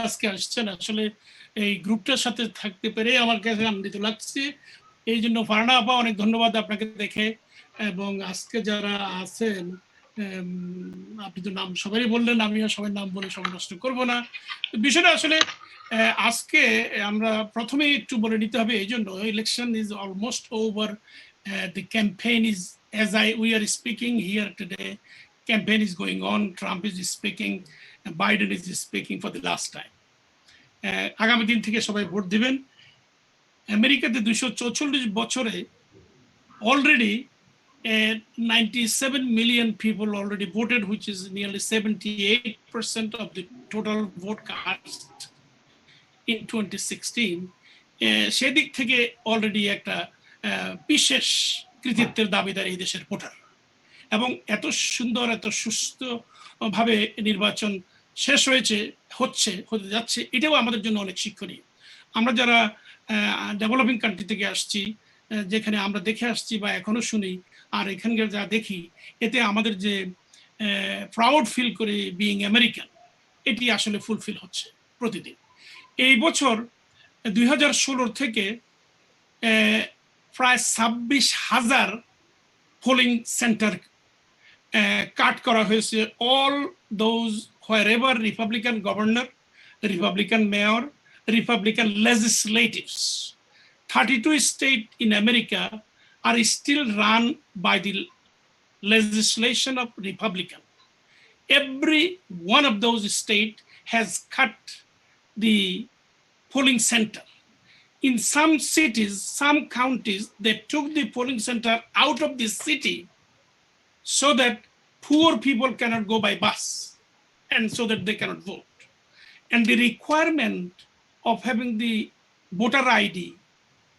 আজকে আসছেন। আসলে এই গ্রুপটার সাথে থাকতে পেরে আমার কাছে আনন্দিত লাগছে। এই জন্য ফারহানা আপা অনেক ধন্যবাদ আপনাকে দেখে। এবং আজকে যারা আছেন, আপনি তো নাম সবারই বললেন, আমিও সবাই নাম বলে সময় নষ্ট করব না। বিষয়টা আসলে আজকে আমরা প্রথমে একটু বলে নিতে হবে, এই জন্য election is almost over, the campaign is, as we are speaking here today, campaign is going on, Trump is speaking, Biden is speaking for the last time. আগামী দিন থেকে সবাই ভোট দিবেন। আমেরিকাতে 244 বছরে already 97 million people already voted, which is nearly 78% of the total vote cast in 2016. সেদিক থেকে already একটা বিশেষ কৃতিত্বের দাবিদার এই দেশের ভোটার। এবং এত সুন্দর, এত সুস্থভাবে নির্বাচন শেষ হতে যাচ্ছে, এটাও আমাদের জন্য অনেক শিক্ষণীয়। আমরা যারা ডেভেলপিং কান্ট্রি থেকে আসছি, যেখানে আমরা দেখে আসছি বা এখনো শুনি, আর এখানকার যা দেখি, এতে আমাদের যে প্রাউড ফিল করে বিইং আমেরিকান, এটি আসলে ফুলফিল হচ্ছে প্রতিদিন। এই বছর 2016 থেকে প্রায় 26,000 পোলিং সেন্টার কাট করা হয়েছে। All those wherever Republican governor, Republican mayor, Republican legislatives, 32 states in America are still run by the legislation of Republican. Every one of those states has cut the polling center. In some cities, some counties, they took the polling center out of the city so that poor people cannot go by bus and so that they cannot vote. And the requirement of having the voter ID,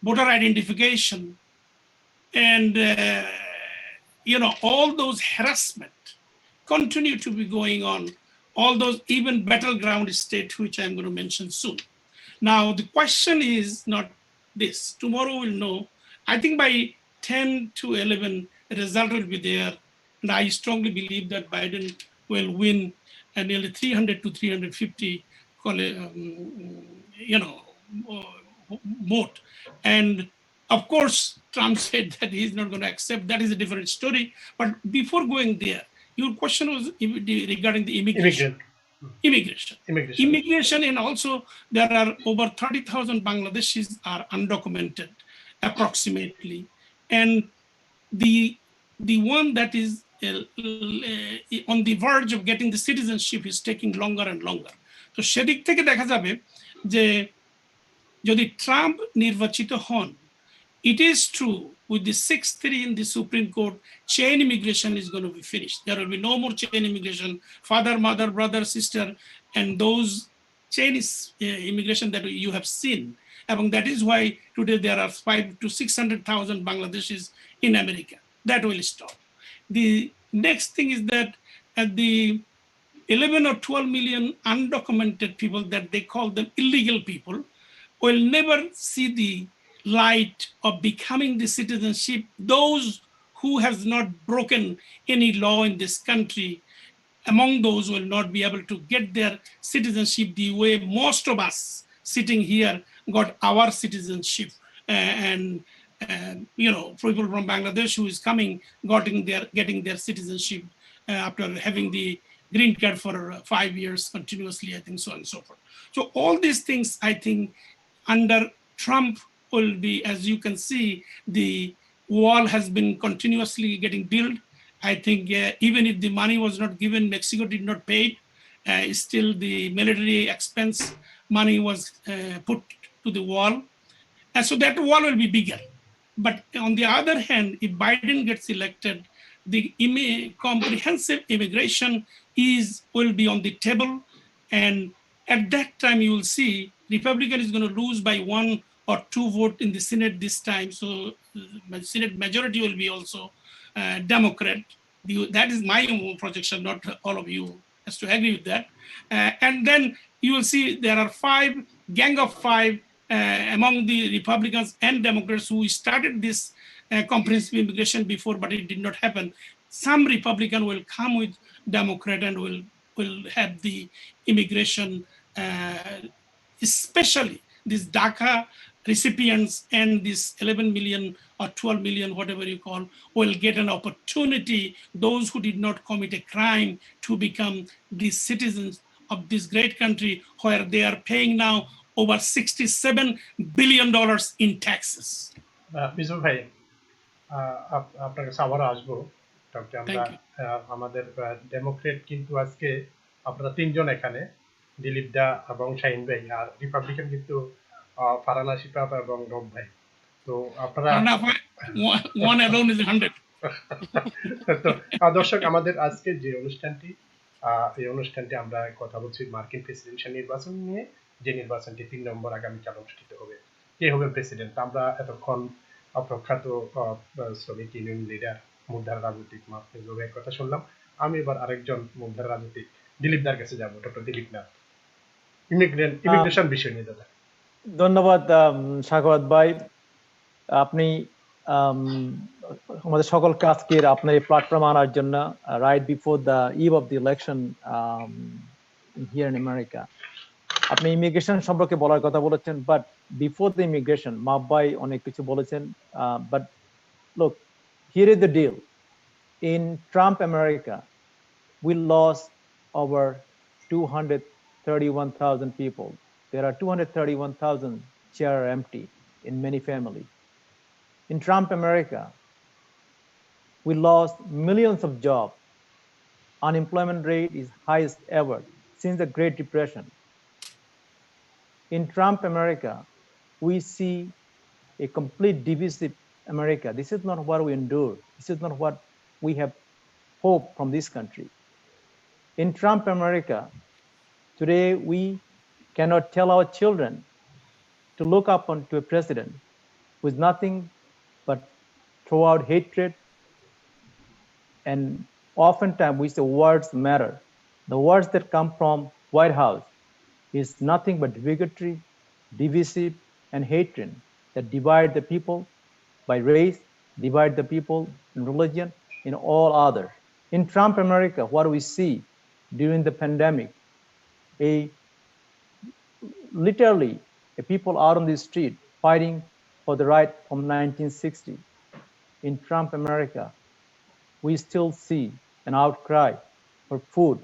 voter identification, and all those harassment continue to be going on, all those even battleground states, which I'm going to mention soon. Now, the question is not this. Tomorrow we'll know. I think by 10 to 11, the result will be there. And I strongly believe that Biden will win nearly 300 to 350, vote. And of course, Trump said that he's not going to accept. That is a different story. But before going there, your question was regarding the immigration. Immigration, and also there are over 30,000 Bangladeshis are undocumented, approximately, and the one that is on the verge of getting the citizenship is taking longer and longer. তো সেদিক থেকে দেখা যাবে যে যদি Trump নির্বাচিত হন, it is true with the 6-3 in the Supreme Court, chain immigration is going to be finished. There will be no more chain immigration, father, mother, brother, sister, and those chain immigration that you have seen. And that is why today there are 500,000 to 600,000 Bangladeshis in America. That will stop. The next thing is that at the 11 or 12 million undocumented people that they call them illegal people will never see the light of becoming the citizenship. Those who have not broken any law in this country, among those will not be able to get their citizenship the way most of us sitting here got our citizenship. And people from Bangladesh who is coming, getting their citizenship after having the green card for 5 years continuously, I think, so on and so forth. So all these things, I think, under Trump will be, as you can see, the wall has been continuously getting built. I think even if the money was not given, Mexico did not pay it, still the military expense money was put to the wall. And so that wall will be bigger. But on the other hand, if Biden gets elected, the comprehensive immigration will be on the table. And at that time, you will see Republican is going to lose by 1 or 2 votes in the Senate this time. So the Senate majority will be also Democrat. That is my own projection, not all of you has to agree with that. And then you will see there are gang of 5 among the Republicans and Democrats who started this comprehensive immigration before, but it did not happen. Some Republican will come with Democrat and will have the immigration especially these DACA recipients and this 11 million or 12 million, whatever you call, will get an opportunity, those who did not commit a crime, to become the citizens of this great country where they are paying now over $67 billion in taxes. Biju ভাই, আপনার কাছে আবারও আসবো। আমরা আমাদের Democrat কিন্তু আজকে আপনারা তিনজন এখানে, দিলীপ দা এবং শাহিন ভাই, আর রিপাবলিকান কিন্তু ফারহানা, শিফা এবং রব ভাই। তো আপনারা তো দর্শক, আমাদের আজকে যে অনুষ্ঠানটি, এই অনুষ্ঠানটি আমরা কথা বলছি মার্কিন প্রেসিডেন্সিয়াল নির্বাচন নিয়ে, যে নির্বাচনটি 3 নভেম্বর আগামীকাল অনুষ্ঠিত হবে। কে হবে প্রেসিডেন্ট? আমরা এতক্ষণ প্রখ্যাত শ্রমিক ইউনিয়ন লিডার, মূলধারা রাজনৈতিক মাফিজের কথা শুনলাম। আমি এবার আরেকজন মূলধারা রাজনৈতিক দিলীপ দার কাছে যাবো, ডক্টর দিলীপ নাথ, ইমিগ্রেশন বিষয় নিয়ে। দাদা ধন্যবাদ সাখাওয়াত ভাই, আপনি আমাদের সকলকে আজকের আপনার এই প্ল্যাটফর্ম আনার জন্য, right before the eve of the election here in America. আপনি ইমিগ্রেশন সম্পর্কে বলার কথা বলেছেন, বাট বিফোর দ্য ইমিগ্রেশন মাপ ভাই অনেক কিছু বলেছেন। But look, here is the deal. In Trump America we lost over 231,000 people. There are 231,000 chairs are empty in many families. In Trump America, we lost millions of jobs. Unemployment rate is highest ever since the Great Depression. In Trump America, we see a complete divisive America. This is not what we endure. This is not what we have hope from this country. In Trump America, today we cannot tell our children to look up onto a president who is nothing but throw out hatred, and oftentimes we say words matter. The words that come from White House is nothing but bigotry, divisive, and hatred that divide the people by race, divide the people in religion, in all other. In Trump America, what do we see during the pandemic? Literally, people out on the street fighting for the right from 1960. In Trump America, we still see an outcry for food,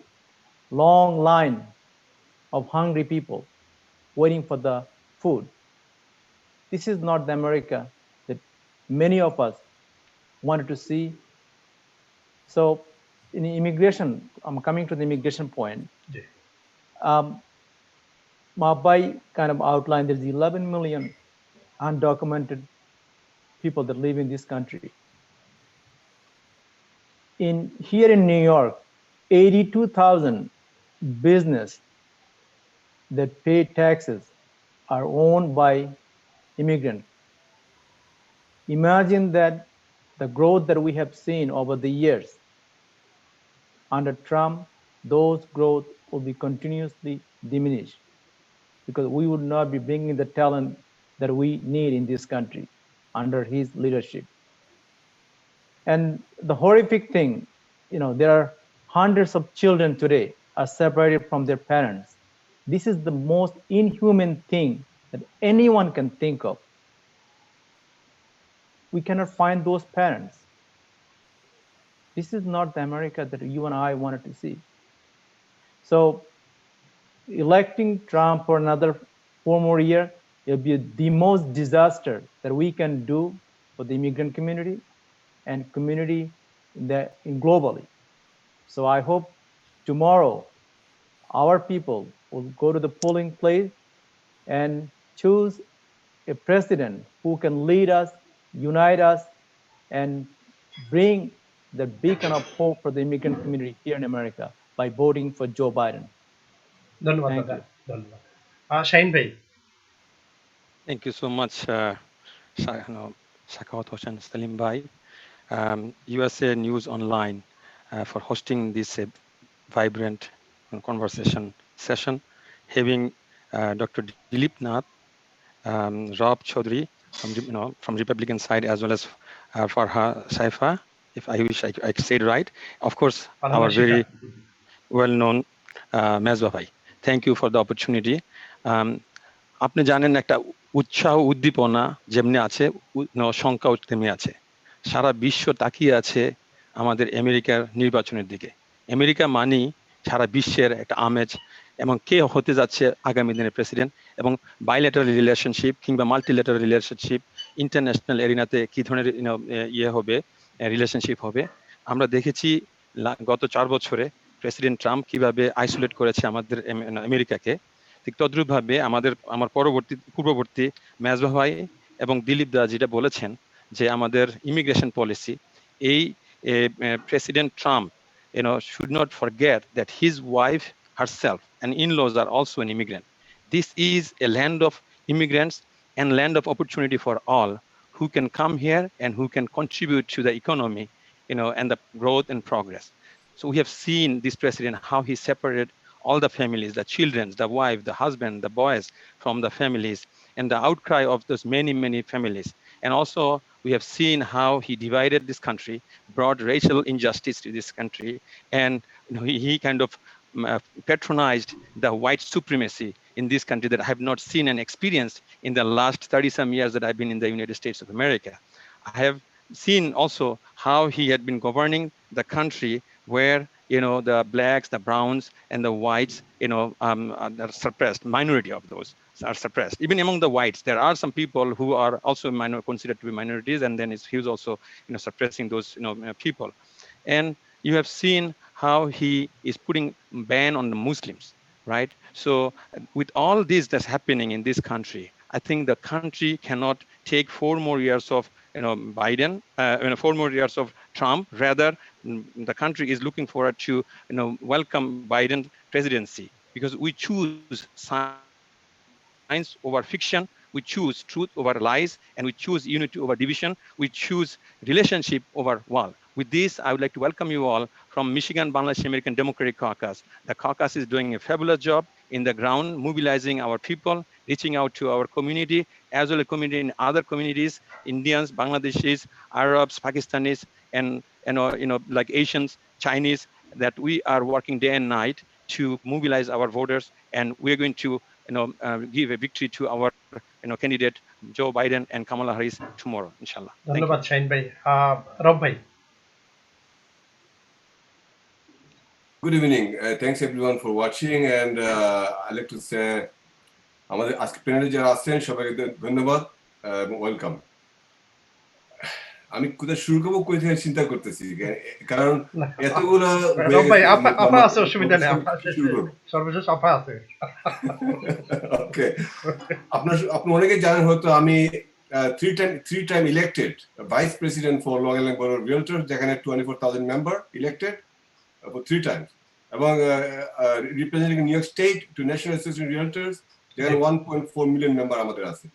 long line of hungry people waiting for the food. This is not the America that many of us wanted to see. So in immigration, I'm coming to the immigration point. Mabai kind of outlined there's 11 million undocumented people that live in this country. Here in New York, 82,000 business that pay taxes are owned by immigrants. Imagine that the growth that we have seen over the years. Under Trump, those growth will be continuously diminished because we would not be bringing the talent that we need in this country under his leadership. And the horrific thing, there are hundreds of children today are separated from their parents. This is the most inhuman thing that anyone can think of. We cannot find those parents. This is not the America that you and I wanted to see. So electing Trump for another 4 more years, it'll be the most disaster that we can do for the immigrant community and community globally. So I hope tomorrow our people will go to the polling place and choose a president who can lead us, unite us, and bring the beacon of hope for the immigrant community here in America by voting for Joe Biden. ধন্যবাদ দাদা, ধন্যবাদ। শাহিন ভাই। Thank you so much, Sakawat Hossain Salim Bhai, USA News Online, for hosting this vibrant conversation session, having Dr. Dilip Nath, Rob Choudhury from Republican side, as well as Fahrhana Shifa, if I wish I said right. Of course, our very well-known MI-BADC Bhai. Thank you for the opportunity. আপনি জানেন একটা উৎসাহ উদ্দীপনা যেমনি আছে সংখ্যাও তেমনি আছে। সারা বিশ্ব তাকিয়ে আছে আমাদের আমেরিকার নির্বাচনের দিকে। আমেরিকা মানি সারা বিশ্বের একটা আমেজ এবং কে হতে যাচ্ছে আগামী দিনের প্রেসিডেন্ট, এবং বাইলেটারাল রিলেশনশিপ কিংবা মাল্টিলেটারাল রিলেশনশিপ ইন্টারন্যাশনাল এরিনাতে কি ধরনের হবে, রিলেশনশিপ হবে। আমরা দেখেছি গত 4 বছরে প্রেসিডেন্ট ট্রাম্প কিভাবে আইসোলেট করেছে আমাদের আমেরিকাকে। ঠিক তদ্রুপভাবে আমার পূর্ববর্তী মেজবা ভাই এবং দিলীপ দা যেটা বলেছেন যে আমাদের ইমিগ্রেশন পলিসি, এই president Trump should not forget that his wife herself and in-laws are also an immigrant. This is a land of immigrants and land of opportunity for all who can come here and who can contribute to the economy, and the growth and progress. So we have seen this president, how he separated all the families, the children, the wife, the husband, the boys from the families, and the outcry of those many, many families. And also we have seen how he divided this country, brought racial injustice to this country, and he kind of patronized the white supremacy in this country that I have not seen and experienced in the last 30-some years that I've been in the United States of America. I have seen also how he had been governing the country where the blacks, the browns, and the whites, are suppressed. Minority of those are suppressed. Even among the whites, there are some people who are also considered to be minorities, and then he was also, suppressing those, people. And you have seen how he is putting ban on the Muslims, right? So with all this that's happening in this country, I think the country cannot take 4 more years of Biden, 4 more years of Trump. Rather, the country is looking forward to welcome Biden presidency, because we choose science over fiction, we choose truth over lies, and we choose unity over division. We choose relationship over wall. With this, I would like to welcome you all from Michigan Bangladeshi American Democratic Caucus. The caucus is doing a fabulous job in the ground, mobilizing our people, reaching out to our community, as well as community in other communities, Indians, Bangladeshis, Arabs, Pakistanis, and like Asians, Chinese, that we are working day and night to mobilize our voters, and we're going to give a victory to our candidate Joe Biden and Kamala Harris tomorrow, inshallah. ধন্যবাদ শাহিন ভাই। রব ভাই। Good evening. Thanks everyone for watching, and I'd like to say আমাদের আজকে প্যানেলে যারা আছেন সবাইকে ধন্যবাদ এবং ওয়েলকাম। আমি কোথায় শুরু করবো কই থেকে চিন্তা করতেছি, কারণ এতগুলো রব ভাই আপা আছে, অসুবিধা নেই, সর্বশেষ আপা আছে। ওকে, আপনি অনেকে জানেন হয়তো আমি three time elected vice president for Long Island Board of Realtors, যেখানে 24,000 member elected for 3 times, এবং representing New York State to National Association of Realtors, যেখানে 1.4 million member আমাদের আছে।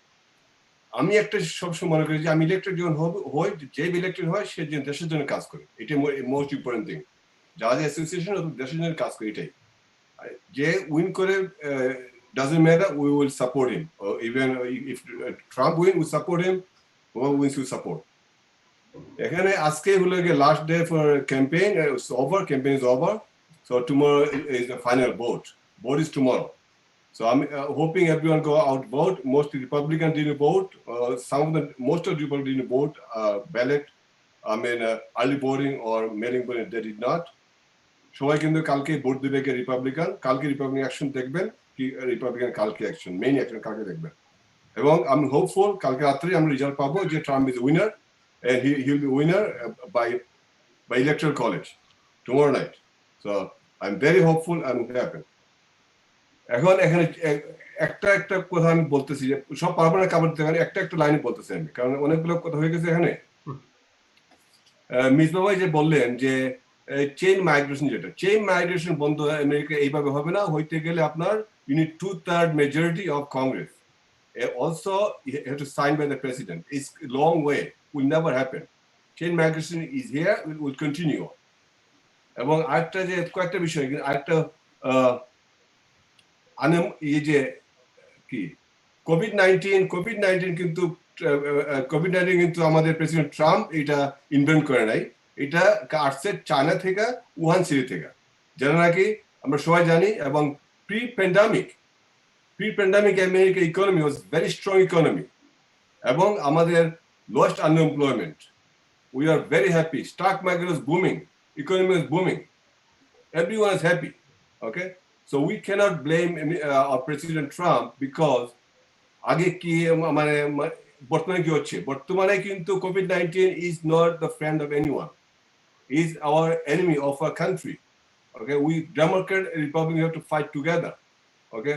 আমি একটা সবসময় মনে করি যে আমি ইলেক্টেড যখন হই, যে ইলেক্টেড হয় সে দেশের জন্য কাজ করে, এটাই মোস্ট ইম্পর্টেন্ট থিং। যারা যে অ্যাসোসিয়েশন দেশের জন্য কাজ করে, এটাই। যে উইন করে doesn't matter, we will support him, or even if Trump win, we support him, whoever wins we support. এখানে আজকে হলো গিয়ে last day for campaign, it's over, campaign is over, so tomorrow is the final vote is tomorrow. So I'm hoping everyone go out vote. Most Republicans didn't vote. Most of the people didn't vote ballot. Early voting or mailing voting, they did not. সবাই কিন্তু কালকে vote দিবে কে Republican. কালকে Republican action দেখবেন, কি Republican কালকে action, main action কালকে দেখবেন। এবং আমি হোপফুল কালকে রাত্রে আমরা রেজাল্ট পাবো যে Trump is winner, and he will be winner by electoral college tomorrow night. So I'm very hopeful and will happen. এখন এখানে একটা কথা আমি বলতেছি, যে সব পারবো না কাভার দিতে, একটা লাইনে বলতেছি আমি, কারণ অনেকগুলো কথা হয়ে গেছে এখানে। মিস বাবাই যে বললেন যে চেইন মাইগ্রেশন, যেটা চেইন মাইগ্রেশন বন্ধ আমেরিকা এইভাবে হবে না, হইতে গেলে আপনার you need 2/3 majority of Congress. Also you have to sign by the president. It's a long way, will never happen. Chain migration is here, will continue. এবং আরেকটা যে কয়েকটা বিষয়, আরেকটা এই যে কি কোভিড-19 কিন্তু আমাদের প্রেসিডেন্ট ট্রাম্প এটা ইনভেন্ট করে নাই, এটা আসছে চায়না থেকে, উহান সিটি থেকে, যেটা নাকি আমরা সবাই জানি। এবং pre-pandemic American economy was very strong economy. Among আমাদের lowest unemployment. We are very happy. Stock market was booming. Economy was booming. Everyone is happy. Okay? So we cannot blame our President Trump because আগে কি মানে বর্তমানে কি হচ্ছে বর্তমানে কিন্তু COVID-19 is not the friend of anyone. Is our enemy of our country. Okay? We Democrat and Republican have to fight together. Okay?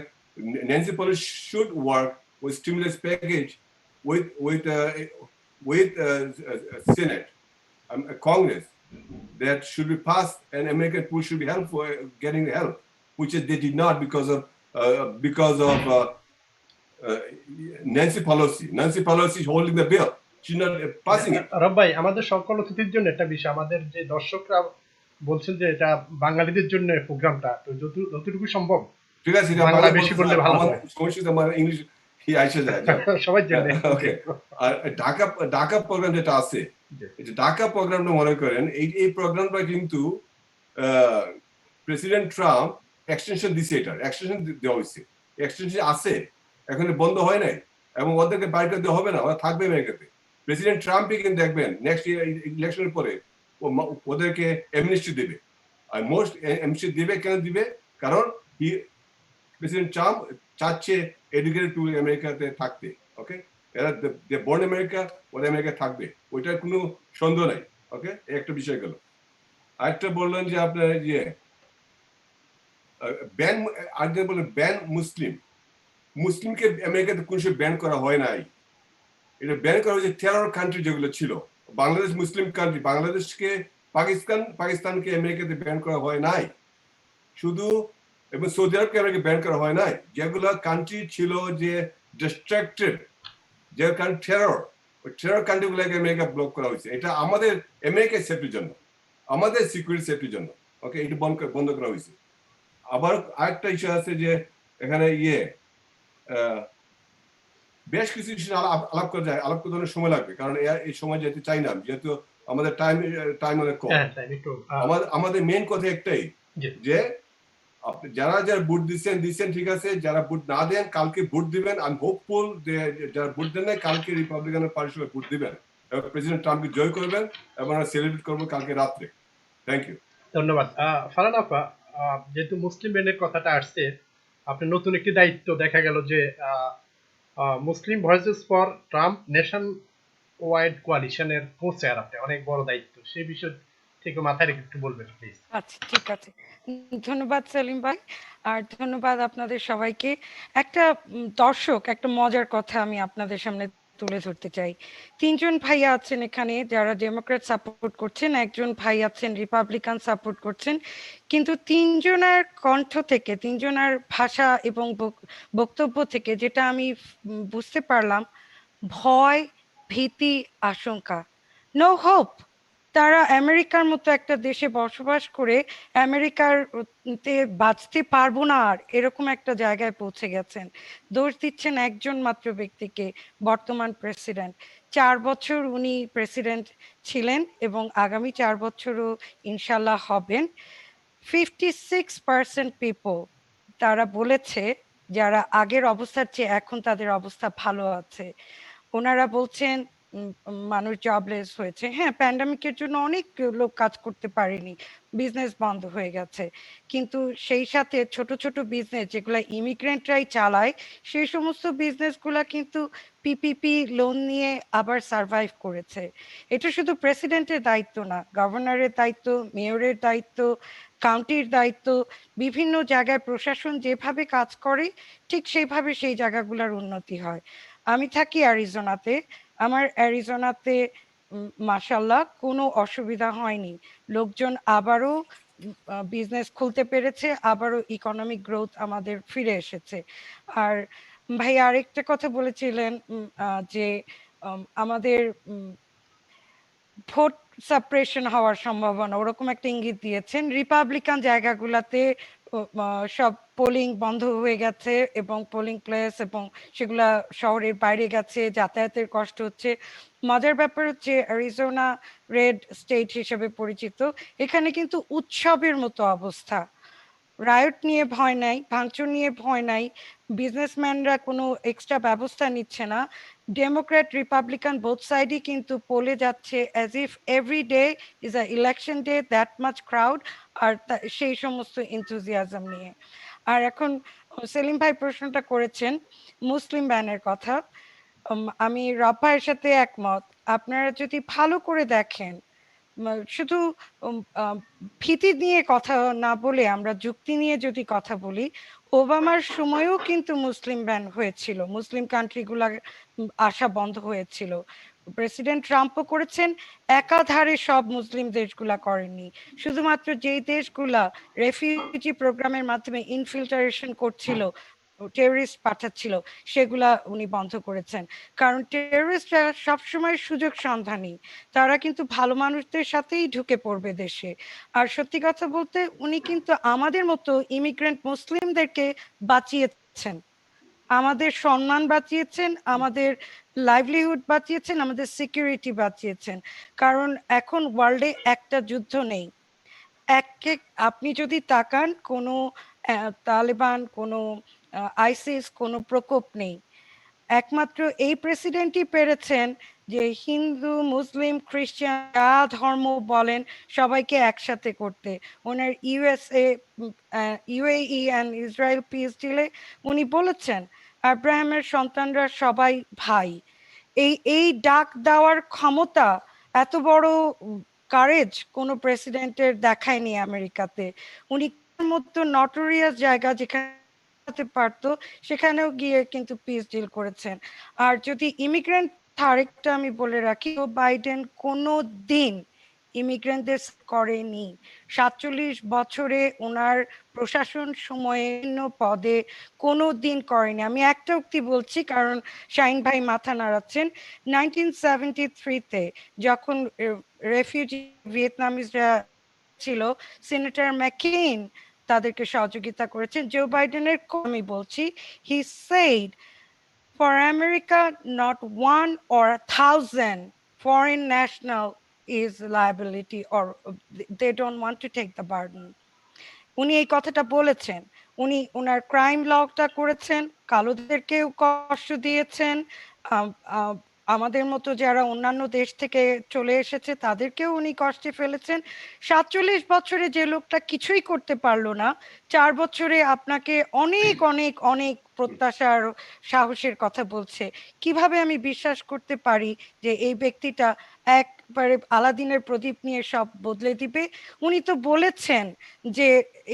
Nancy Pelosi should work with stimulus package with Senate, Congress, that should be passed, and American people should be helpful getting the help, which they did not because of Nancy Pelosi. Nancy Pelosi is holding the bill. She's not passing it. রব ভাই আমাদের সকল অতিথির জন্য একটা বিষয়, আমাদের যে দর্শকরা বলছেন যে এটা বাঙালিদের জন্য প্রোগ্রামটা, তো যতটুকু সম্ভব ঠিক আছে, বাংলা বেশি বললে ভালো হয়। সমস্যা আমার ইংলিশ কি আইসা যায় সবাই জানে। ওকে, আর ঢাকা প্রোগ্রাম যেটা আছে, ঢাকা প্রোগ্রামটা মনে করেন এই প্রোগ্রামটা কিন্তু প্রেসিডেন্ট ট্রাম্প এক্সটেনশন দিছে, এটা এক্সটেনশন দেওয়া হয়েছে, এক্সটেনশন আছে, এখন বন্ধ হয় নাই এবং ওদেরকে বাইরে দেওয়া হবে না, ওরা থাকবে আমেরিকাতে। প্রেসিডেন্ট ট্রাম্পই কিন্তু দেখবেন নেক্সট ইলেকশনের পরে ওদেরকে এমনিস্টি দেবে, আর মোস্ট এমনিস্টি দেবে কেন দিবে, কারণ প্রেসিডেন্ট ট্রাম্প চাচ্ছে এডুকেটেড পিপল আমেরিকাতে থাকতে। ওকে, এরা বর্ন আমেরিকা, ওরা আমেরিকা থাকবে, ওইটার কোনো সন্দেহ নাই। ওকে, একটা বিষয় গেল। আরেকটা বললেন যে আপনার যে ব্যান, আরেকজন বললেন ব্যান মুসলিমকে আমেরিকাতে কোন সময় ব্যান করা হয় নাই, এটা ব্যান করা হয়েছে টেরর কান্ট্রি যেগুলো ছিল। বাংলাদেশ মুসলিম কান্ট্রি, বাংলাদেশকে পাকিস্তানকে আমেরিকাতে ব্যান করা হয় নাই শুধু, এবং সৌদি আরবকে আমেরিকা ব্যান করা হয় নাই। যেগুলো কান্ট্রি ছিল যে ডিস্ট্রাক্টেড, যে টেরর কান্ট্রিগুলোকে আমেরিকা ব্লক করা হয়েছে। এটা আমাদের আমেরিকার সেফটির জন্য, আমাদের সিকিউরিটি সেফটির জন্য। ওকে, এটা বন্ধ করা হয়েছে। আবার আরেকটা ইস্যু আছে যে এখানে বেশ কিছু আলাপ করা যায়, আলাপ করতে অনেক সময় লাগবে, কারণ এই সময় যেতে চাই না, যেহেতু আমাদের টাইম অনেক কম। আমাদের মেইন কথা একটাই যে যারা ভোট দিচ্ছেন ঠিক আছে, যারা ভোট না দেন কালকে ভোট দিবেন। আমি হোপফুল যে যারা ভোট দেন নাই কালকে রিপাবলিকানের পার্টির সবাই ভোট দিবেন এবং প্রেসিডেন্ট ট্রাম্পকে জয় করবেন এবং আমরা সেলিব্রেট করবো কালকে রাত্রে। থ্যাংক ইউ, ধন্যবাদ। ফারহানা আপা, যেহেতু মুসলিম ব্যান্ডের কথাটা আসছে, আপনি নতুন একটি দায়িত্ব দেখা গেল যে Muslim voices for Trump nation wide কোয়ালিশনের কো-চেয়ার, আপনি অনেক বড় দায়িত্ব, সেই বিষয় থেকে মাথায় রেখে একটু বলবেন প্লিজ। আচ্ছা, ঠিক আছে, ধন্যবাদ সেলিম ভাই, আর ধন্যবাদ আপনাদের সবাইকে। একটা দর্শক, একটা মজার কথা আমি আপনাদের সামনে তুলে ধরতে চাই। তিনজন ভাইয়া আছেন এখানে যারা ডেমোক্রেট সাপোর্ট করছেন, একজন ভাই আছেন রিপাবলিকান সাপোর্ট করছেন, কিন্তু তিনজনের কণ্ঠ থেকে, তিনজনের ভাষা এবং বক্তব্য থেকে যেটা আমি বুঝতে পারলাম, ভয়, ভীতি, আশঙ্কা, নো হোপ। তারা আমেরিকার মতো একটা দেশে বসবাস করে আমেরিকার বাঁচতে পারবো না আর এরকম একটা জায়গায় পৌঁছে গেছেন। দোষ দিচ্ছেন একজন মাত্র ব্যক্তিকে, বর্তমান প্রেসিডেন্ট। 4 বছর উনি প্রেসিডেন্ট ছিলেন এবং আগামী 4 বছরও ইনশাল্লাহ হবেন। 56% পিপল তারা বলেছে যারা আগের অবস্থার চেয়ে এখন তাদের অবস্থা ভালো আছে। ওনারা বলছেন মানুষ জবলেস হয়েছে, হ্যাঁ প্যান্ডামিকের জন্য অনেক লোক কাজ করতে পারেনি, বিজনেস বন্ধ হয়ে গেছে, কিন্তু সেই সাথে ছোট ছোট বিজনেস যেগুলা ইমিগ্রেন্টরাই চালায়, সেই সমস্ত বিজনেসগুলা কিন্তু পিপিপি লোন নিয়ে আবার সার্ভাইভ করেছে। এটা শুধু প্রেসিডেন্টের দায়িত্ব না, গভর্নরের দায়িত্ব, মেয়রের দায়িত্ব, কাউন্টির দায়িত্ব, বিভিন্ন জায়গায় প্রশাসন যেভাবে কাজ করে ঠিক সেইভাবে সেই জায়গাগুলোর উন্নতি হয়। আমি থাকি অ্যারিজোনাতে, আমার অ্যারিজোনাতে মাশাআল্লাহ কোনো অসুবিধা হয়নি, লোকজন আবারও বিজনেস খুলতে পেরেছে, আবারও ইকোনমিক গ্রোথ আমাদের ফিরে এসেছে। আর ভাই আরেকটা কথা বলেছিলেন যে আমাদের ভোট সাপ্রেশন হওয়ার সম্ভাবনা, ওরকম একটা ইঙ্গিত দিয়েছেন। রিপাবলিকান জায়গাগুলোতে সব পোলিং বন্ধ হয়ে গেছে এবং পোলিং প্লেস এবং সেগুলা শহরের বাইরে গেছে, যাতায়াতের কষ্ট হচ্ছে। মজার ব্যাপার হচ্ছে অ্যারিজোনা রেড স্টেট হিসেবে পরিচিত, এখানে কিন্তু উৎসবের মতো অবস্থা। রায়ট নিয়ে ভয় নাই, ভাঙচুর নিয়ে ভয় নাই, বিজনেসম্যানরা কোনো এক্সট্রা ব্যবস্থা নিচ্ছে না। ডেমোক্র্যাট রিপাবলিকান বোথ সাইডই কিন্তু পোলে যাচ্ছে as if every day is a election day, that much crowd, আর সেই সমস্ত এনথুজিয়াজম নিয়ে। আর এখন সেলিম ভাই প্রশ্নটা করেছেন মুসলিম ব্যানের কথা, আমি রব্বাইয়ের সাথে একমত। আপনারা যদি ভালো করে দেখেন, শুধু ভীতি নিয়ে কথা না বলে আমরা যুক্তি নিয়ে যদি কথা বলি, ওবামার সময়ও কিন্তু মুসলিম ব্যান হয়েছিল, মুসলিম কান্ট্রিগুলা আসা বন্ধ হয়েছিল। প্রেসিডেন্ট ট্রাম্পও করেছেন, একাধারে সব মুসলিম দেশগুলা করেননি। শুধুমাত্র যেই দেশগুলা রেফিউজি প্রোগ্রামের মাধ্যমে ইনফিল্টারেশন করছিল, টেররিস্ট পাঠাচ্ছিল, সেগুলা উনি বন্ধ করেছেন। কারণ টেররিস্টরা সবসময় সুযোগ সন্ধানী, তারা কিন্তু ভালো মানুষদের সাথেই ঢুকে পড়বে দেশে। আর সত্যি কথা বলতে উনি কিন্তু আমাদের মতো ইমিগ্রেন্ট মুসলিমদেরকে বাঁচিয়েছেন, আমাদের সম্মান বাঁচিয়েছেন, আমাদের লাইভলিহুড বাঁচিয়েছেন, আমাদের সিকিউরিটি বাঁচিয়েছেন। কারণ এখন ওয়ার্ল্ডে একটা যুদ্ধ নেই, আপনি যদি তাকান কোনো তালেবান, কোনো আইসিস, কোনো প্রকোপ নেই। একমাত্র এই প্রেসিডেন্টই পেরেছেন যে হিন্দু, মুসলিম, খ্রিস্টান যা ধর্ম বলেন সবাইকে একসাথে করতে। ওনার ইউএই অ্যান্ড ইসরায়েল পিস ডিলে উনি বলেছেন আব্রাহামের সন্তানরা সবাই ভাই। এই ডাক দেওয়ার ক্ষমতা, এত বড় কারেজ কোনো প্রেসিডেন্টের দেখায়নি আমেরিকাতে। উনি মতো নটোরিয়াস জায়গা যেখানে পারতো সেখানেও গিয়ে কিন্তু পিস ডিল করেছেন। আর যদি ইমিগ্রেন্ট, আরেকটা আমি বলে রাখি, বাইডেন কোনো দিন ইমিগ্রেন্টদের করেনি। 47 বছরে ওনার প্রশাসন সময়ে পদে কোনো দিন করেনি। আমি একটা উক্তি বলছি কারণ শাহিন ভাই মাথা নাড়াচ্ছেন। 1973-তে যখন রেফিউজি ভিয়েতনামিজরা ছিল, সিনেটর ম্যাকেইন তাদেরকে সহযোগিতা করেছেন। জো বাইডেনের আমি বলছি, he said for America not 1 or 1,000 foreign national is liability or they don't want to take the burden. উনি এই কথাটা বলেছেন। উনি ওনার ক্রাইম লটা করেছেন, কালোদেরকেও কষ্ট দিয়েছেন, আমাদের মতো যারা অন্যান্য দেশ থেকে চলে এসেছে তাদেরকেও উনি কষ্টে ফেলেছেন। 47 বছরে যে লোকটা কিছুই করতে পারলো না, 4 বছরে আপনাকে অনেক অনেক অনেক প্রত্যাশার সাহসের কথা বলছে। কিভাবে আমি বিশ্বাস করতে পারি যে এই ব্যক্তিটা একবারে আলাদিনের প্রদীপ নিয়ে সব বদলে দিবে? উনি তো বলেছেন যে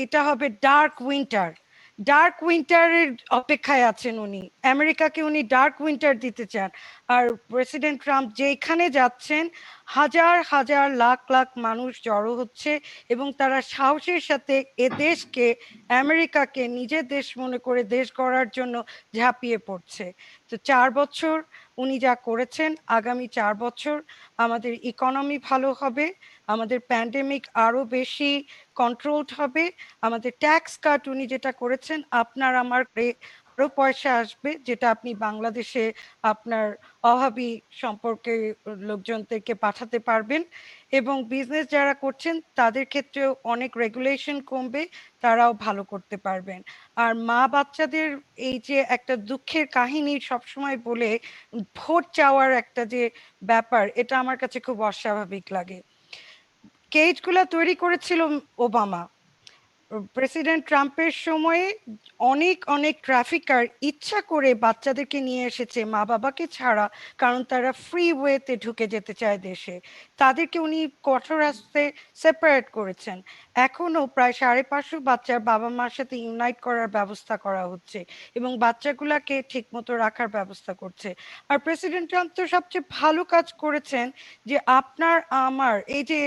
এটা হবে ডার্ক উইন্টার, ডার্ক উইন্টারের অপেক্ষায় আছেন উনি। আমেরিকাকে উনি ডার্ক উইন্টার দিতে চান। আর প্রেসিডেন্ট ট্রাম্প যেখানে যাচ্ছেন হাজার হাজার লাখ লাখ মানুষ জড়ো হচ্ছে এবং তারা সাহসের সাথে এ দেশকে, আমেরিকাকে নিজের দেশ মনে করে দেশ গড়ার জন্য ঝাঁপিয়ে পড়ছে। তো 4 বছর উনি যা করেছেন, আগামী 4 বছর আমাদের ইকোনমি ভালো হবে, আমাদের প্যান্ডেমিক আরো বেশি কন্ট্রোলড হবে, আমাদের ট্যাক্স কাট উনি যেটা করেছেন, আপনার আমার আরো পয়সা আসবে, যেটা আপনি বাংলাদেশে আপনার অভাবী সম্পর্কে লোকজনদেরকে পাঠাতে পারবেন। এবং বিজনেস যারা করছেন তাদের ক্ষেত্রেও অনেক রেগুলেশন কমবে, তারাও ভালো করতে পারবেন। আর মা বাচ্চাদের এই যে একটা দুঃখের কাহিনী সবসময় বলে ভোট চাওয়ার একটা যে ব্যাপার, এটা আমার কাছে খুব অস্বাভাবিক লাগে। কেজগুলা তৈরি করেছিল ওবামা। প্রেসিডেন্ট ট্রাম্পের সময়ে অনেক অনেক ট্রাফিকার ইচ্ছা করে বাচ্চাদেরকে নিয়ে এসেছে মা বাবাকে ছাড়া, কারণ তারা ফ্রি ওয়েতে ঢুকে যেতে চায় দেশে। তাদেরকে উনি কঠোর হস্তে সেপারেট করেছেন। এখনো প্রায় 550 বাচ্চার বাবা মার সাথে ইউনাইট করার ব্যবস্থা করা হচ্ছে এবং বাচ্চাগুলাকে ঠিক মতো রাখার ব্যবস্থা করছে। আর প্রেসিডেন্ট ট্রাম্প তো সবচেয়ে ভালো কাজ করেছেন যে আপনার আমার এই যে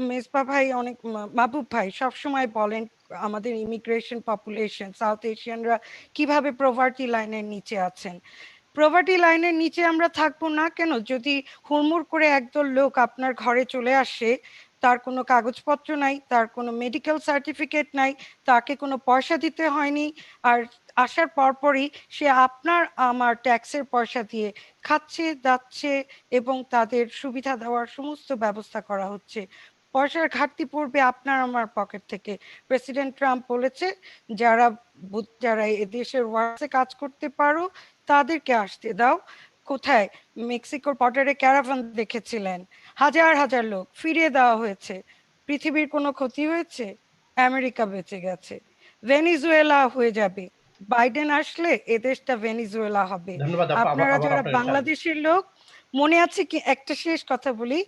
মেজবা ভাই, অনেক মাহবুব ভাই সবসময় বলেন আমাদের ইমিগ্রেশন পপুলেশন, সাউথ এশিয়ানরা কিভাবে প্রভার্টি লাইনের নিচে আছেন। প্রভার্টি লাইনের নিচে আমরা থাকবো না কেন যদি হুড়মুড় করে একদল লোক আপনার ঘরে চলে আসে, তার কোনো কাগজপত্র নাই, তার কোনো মেডিকেল সার্টিফিকেট নাই, তাকে কোনো পয়সা দিতে হয়নি, আর আসার পরপরই সে আপনার আমার ট্যাক্সের পয়সা দিয়ে খাচ্ছে, যাচ্ছে এবং তাদের সুবিধা দেওয়ার সমস্ত ব্যবস্থা করা হচ্ছে। পয়সার ঘাটতি পড়বে আপনার আমার পকেট থেকে। প্রেসিডেন্ট ট্রাম্প বলেছে যারা যারা এদেশের ওয়ার্কসে কাজ করতে পারো তাদেরকে আসতে দাও। কোথায়? মেক্সিকোর বর্ডারে ক্যারাভান দেখেছিলেন, হাজার হাজার লোক ফিরিয়ে দেওয়া হয়েছে। পৃথিবীর কোনো ক্ষতি হয়েছে? আমেরিকা বেঁচে গেছে। ভেনিজুয়েলা হয়ে যাবে, বাইডেন আসলে এদেশটা ভেনিজুয়েলা হবে। ধন্যবাদ আপা, আপনারা আবার যারা আপনার বাংলাদেশের লোক, মনে আছে কি, একটা শেষ কথা বলি,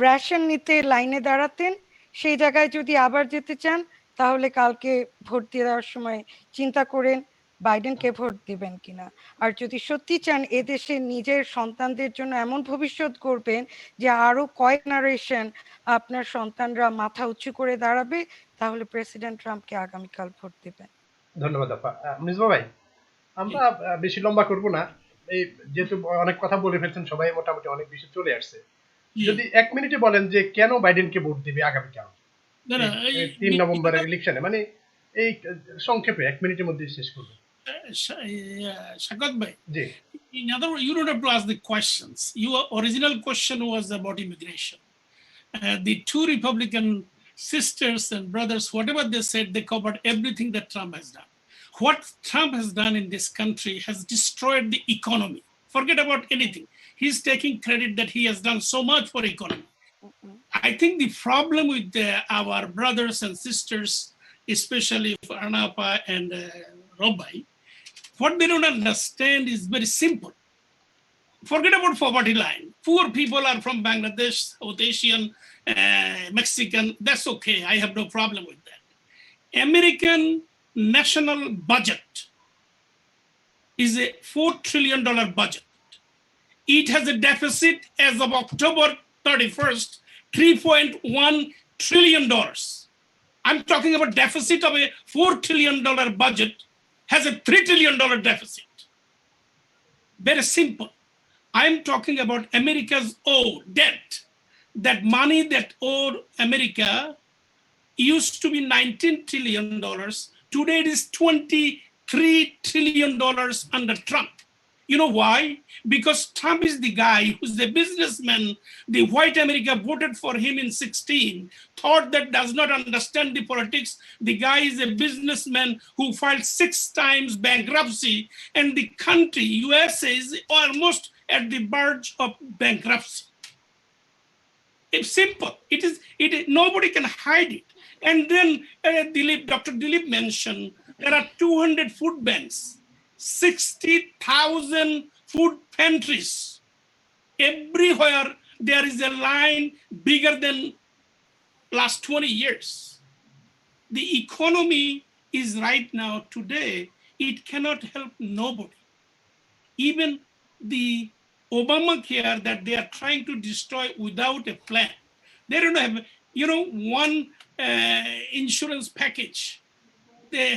রেশন নিতে লাইনে দাঁড়াতেন, সেই জায়গায় যদি আবার যেতে চান তাহলে কালকে ভোট দিয়ে দেওয়ার সময় চিন্তা করেন বাইডেনকে ভোট দিবেন কিনা। আর যদি সত্যি চান এদেশে নিজের সন্তানদের জন্য এমন ভবিষ্যৎ করবেন যে আরো কয়েক জেনারেশন আপনার সন্তানরা মাথা উঁচু করে দাঁড়াবে, তাহলে প্রেসিডেন্ট ট্রাম্পকে আগামীকাল ভোট দিবেন। ধন্যবাদ আপা। মিজবা ভাই, আমরা বেশি লম্বা করব না, এই যেহেতু অনেক কথা বলে ফেলছেন, সবাই মোটামুটি অনেক বেশি চলে আসছে। যদি 1 মিনিটে বলেন যে কেন বাইডেনকে ভোট দিবে আগামীকাল 3 নভেম্বরের ইলেকশনে, মানে এই সংক্ষেপে 1 মিনিটের মধ্যে শেষ করবেন। Shagat bhai, G, in other words, you don't have to ask the questions. Your original question was about immigration. The two Republican sisters and brothers, whatever they said, they covered everything that Trump has done. What Trump has done in this country has destroyed the economy. Forget about anything. He's taking credit that he has done so much for economy. I think the problem with our brothers and sisters, especially Fahrhana and Robai, what they don't understand is very simple. Forget about poverty line. Poor people are from Bangladesh, South Asian, Mexican. That's okay. I have no problem with that. American national budget is a $4 trillion budget. It has a deficit as of October 31st, $3.1 trillion. I'm talking about deficit of a $4 trillion budget has a $3 trillion deficit. Very simple. I'm talking about America's owed debt. That money that owed America used to be $19 trillion. Today it is $23 trillion under Trump. You know why? Because Trump is the guy who's the businessman. The white America voted for him in 16, thought that does not understand the politics. The guy is a businessman who filed 6 times bankruptcy, and the country, USA, is almost at the verge of bankruptcy. It's simple. It is. Nobody can hide it. And then Dr. Dilip mentioned there are 200 food banks, 60,000 food pantries. Everywhere there is a line bigger than last 20 years. The economy is right now today, it cannot help nobody. Even the Obamacare that they are trying to destroy without a plan. They don't have, one insurance package.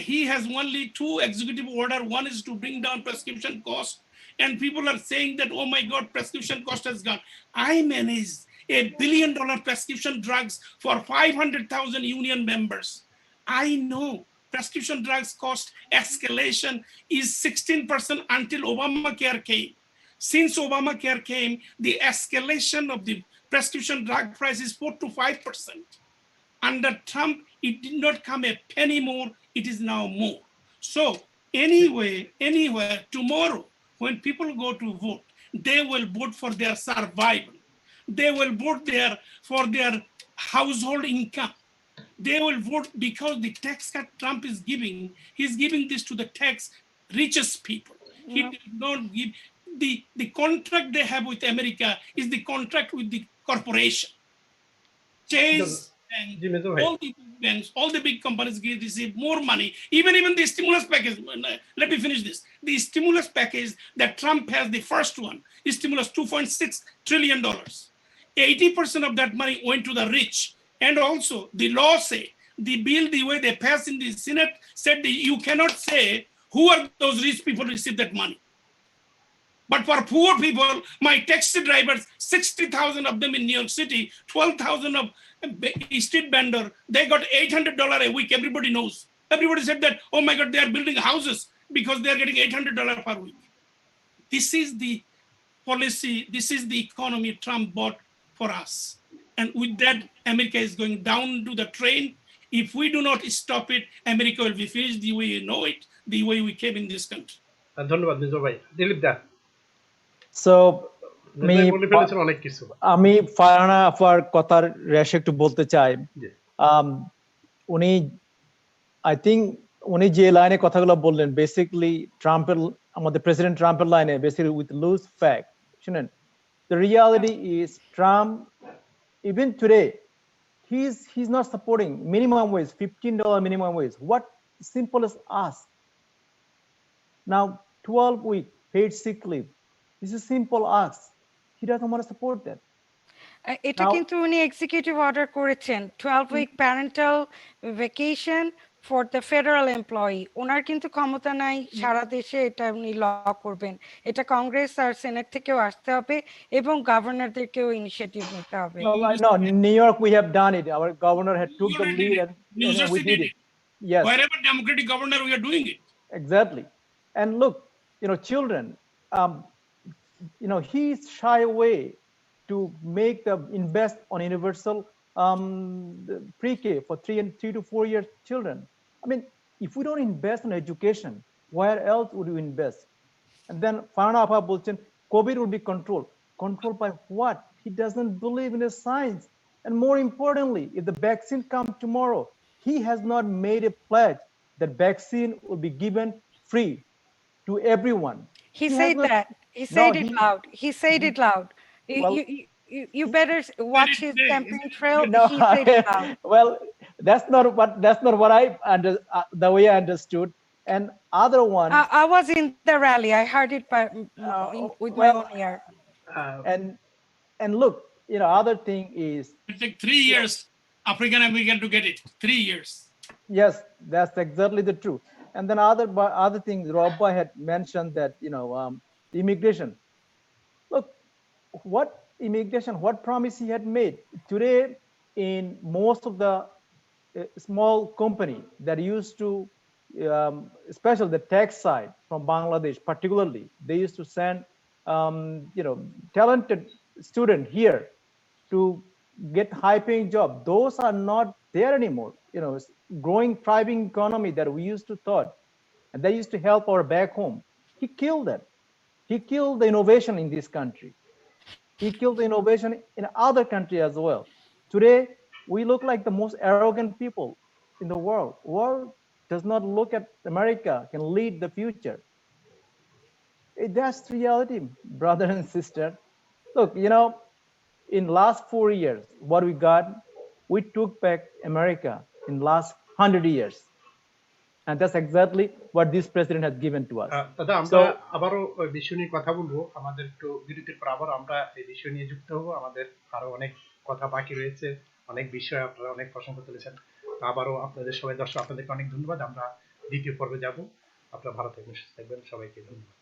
He has only 2 executive orders. One is to bring down prescription cost. And people are saying that, oh my God, prescription cost has gone. I managed $1 billion prescription drugs for 500,000 union members. I know prescription drugs cost escalation is 16% until Obamacare came. Since Obamacare came, the escalation of the prescription drug price is 4 to 5%. Under Trump, it did not come a penny more, it is now more. So anywhere, tomorrow, when people go to vote, they will vote for their survival. They will vote for their household income. They will vote because the tax cut Trump is giving, he's giving this to the tax richest people. He did not give, the contract they have with America is the contract with the corporation. Chase, all the banks, all the big companies receive more money. Even the stimulus package. Let me finish this. The stimulus package that Trump has, the first one, is stimulus $2.6 trillion. 80% of that money went to the rich. And also, the law say, the bill, the way they passed in the Senate, said that you cannot say who are those rich people who receive that money. But for poor people, my taxi drivers, 60,000 of them in New York City, 12,000 of street vendor, they got $800 a week. Everybody knows. Everybody said that, oh my God, they are building houses because they are getting $800 per week. This is the policy, this is the economy Trump bought for us. and with that, America is going down to the train. If we do not stop it, America will be finished the way you know it, the way we came in this country. ধন্যবাদ নিজো ভাই। দিলীপ দা, So বলে ফেলেছেন অনেক কিছু। আমি ফারহানা আপার কথার রেশে একটু বলতে চাই। উনি আই থিঙ্ক উনি যে লাইনে কথাগুলো বললেন, বেসিক্যালি ট্রাম্পের, আমাদের প্রেসিডেন্ট ট্রাম্পের লাইনে, বেসিক্যালি উইথ লুজ ফ্যাক্ট। শুনেন, the reality is Trump, even today, he's not supporting minimum wage, $15 minimum wage. What simple as ask. Now 12-week paid sick leave. This is simple ask. He doesn't want to support that. এটা কিন্তু উনি executive order করেছেন, 12-week parental vacation for the federal employee. ওনার কিন্তু ক্ষমতা নাই সারা দেশে এটা উনি ল করবেন। এটা কংগ্রেস আর সেনেট থেকেও আসতে হবে এবং গভর্নরদেরকেও ইনিশিয়েটিভ নিতে হবে। No, in New York we have done it. Our governor had took the lead and we did it. Yes. Wherever Democratic governor, we are doing it. Exactly. And look, children, he's shy away to make the invest on universal pre-K for 3 to 4 year children. I mean, if we don't invest in education, where else would we invest? And then Fahrhana Apha bolchen COVID will be controlled. Controlled by what? He doesn't believe in the science. And more importantly, if the vaccine comes tomorrow, he has not made a pledge that vaccine will be given free to everyone. He said that. He said it loud. He said it loud. You better watch his campaign trail. No, he said it loud. Well, that's not what I the way I understood. And other one, I was in the rally. I heard it with my own ear. And look, other thing is It take 3 years, African American to get it. 3 years. Yes, that's exactly the truth. And then other things, Robba had mentioned that immigration. Look, what immigration, what promise he had made. Today, in most of the small company that used to, especially the tech side from Bangladesh, particularly, they used to send talented student here to get high-paying job. Those are not there anymore. Growing, thriving economy that we used to thought, and they used to help our back home. He killed that. He killed the innovation in this country. He killed the innovation in other countries as well. Today, we look like the most arrogant people in the world. World does not look at America can lead the future. That's reality, brother and sister. Look, in last 4 years, what we got, we took back America in last 100 years. And that's exactly what this president has given to us. দাদা, আমরা আবারও বিষয় নিয়ে কথা বলবো। আমাদের একটু বিরতির পর আবার আমরা এই বিষয় নিয়ে যুক্ত হবো। আমাদের আরো অনেক কথা বাকি রয়েছে, অনেক বিষয় আপনারা অনেক প্রসঙ্গ তুলেছেন। আবারও আপনাদের সবাই দর্শক, আপনাদেরকে অনেক ধন্যবাদ। আমরা দ্বিতীয় পর্বে যাব। আপনারা ভালো থাকবেন, সুস্থ থাকবেন। সবাইকে ধন্যবাদ।